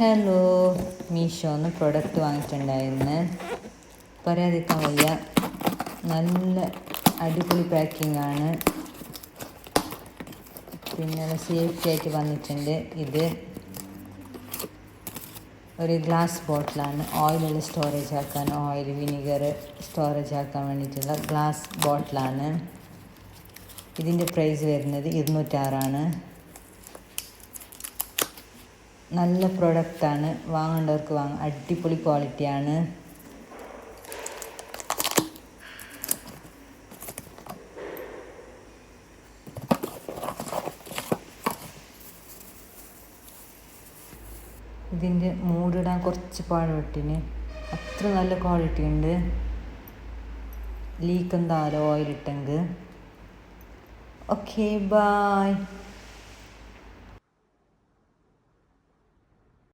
Hello, മീഷോന്ന് product വാങ്ങിയിട്ടുണ്ടായിരുന്നു. പറയാതിരിക്കാൻ വയ്യ, നല്ല അടിപൊളി പാക്കിംഗ് ആണ്. പിന്നെ സേഫ്റ്റി ആയിട്ട് വന്നിട്ടുണ്ട്. ഇത് ഒരു ഗ്ലാസ് ബോട്ടിലാണ്. ഓയിലെല്ലാം സ്റ്റോറേജ് ആക്കാൻ, ഓയിൽ വിനീഗർ സ്റ്റോറേജ് ആക്കാൻ വേണ്ടിയിട്ടുള്ള ഗ്ലാസ് ബോട്ടിലാണ്. ഇതിൻ്റെ പ്രൈസ് വരുന്നത് 206. നല്ല പ്രൊഡക്റ്റാണ്, വാങ്ങേണ്ടവർക്ക് വാങ്ങാം. അടിപൊളി ക്വാളിറ്റിയാണ്. ഇതിൻ്റെ മൂടിടാൻ കുറച്ച് പാടുപെട്ടിന്, അത്ര നല്ല ക്വാളിറ്റി ഉണ്ട്. ലീക്ക് എന്തായാലും ഓയിലിട്ടെങ്കിൽ. Okay, bye.